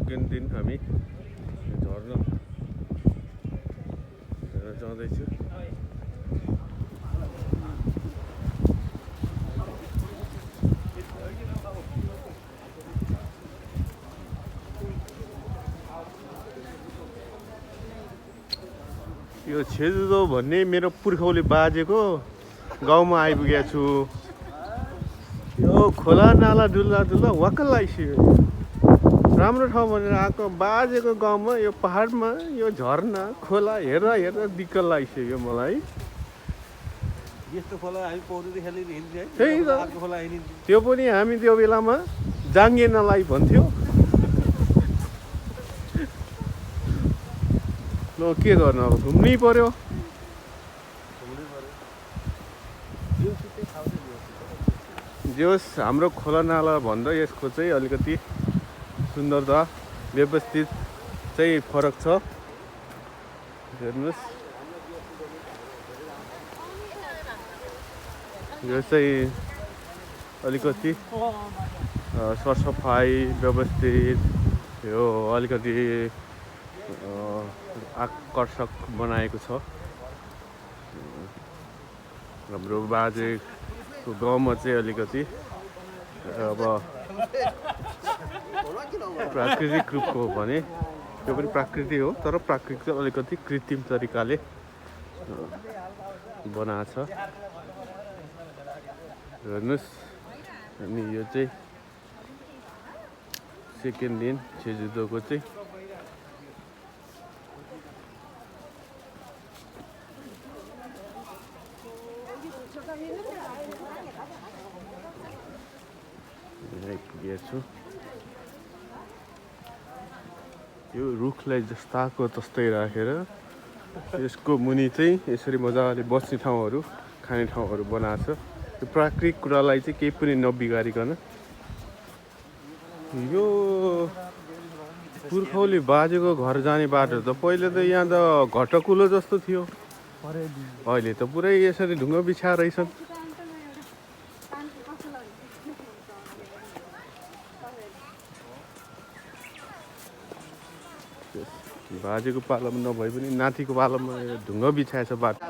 Second दिन हामी झर्ना हेर्न जाँदैछु। यो छेजुदो भन्ने मेरो पुर्खौली बाजेको गाउँमा आइपुगेको छु। यो खोला नाला डुल्दा डुल्दा वाक्क लागिसक्यो। राम्रो ठाउँ भनेर आएको बाजेको गाउँमा यो पहाडमा यो झरना खोला हेर्दा हेर्दा दिक्क लागिसक्यो मलाई। यस्तो खोला हामी पौडी खेल्ने हिँड्थ्यो है। त्यही त अर्को खोला हिँड्थ्यो। त्यो पनि हामी त्यो बेलामा जाङ्गिनलाई भन्थ्यो। ल के गर्नु अब घुम्नै पर्यो। जे होस् हाम्रो खोला नाला भन्दा यसको चाहिँ अलिकति सुन्दरता व्यवस्थित चाहिँ फरक छ। हेर्नुहोस् यो चाहिँ अलिकति सरसफाइ व्यवस्थित यो अलिकति आकर्षक बनाएको छ। हाम्रो बाजेको गाउँमा चाहिँ अलिकति अब प्राकृतिक रूपको भने त्यो पनि प्राकृतिक हो तर प्राकृतिक अलिकति कृत्रिम तरिकाले बनाएको छ। हेर्नुहोस् अनि यो चाहिँ सेकेन्ड दिन छेजुदोको चाहिँ आइपुगेको छु। यो रुखलाई जस्ताको तस्तै राखेर यसको मुनि चाहिँ यसरी मजाले बस्ने ठाउँहरू खाने ठाउँहरू बनाएको छ। यो प्राकृतिक कुरालाई चाहिँ केही पनि नबिगारिकन यो पुर्खौली बाजेको घर जाने बाटो त पहिले त यहाँ त घटकुलो जस्तो थियो। अहिले त पुरै यसरी ढुङ्गा बिछाएर रहेछन्। बाजेको पालामा नभए पनि नातिको पालामा ढुङ्गा बिछाएछ बाटो।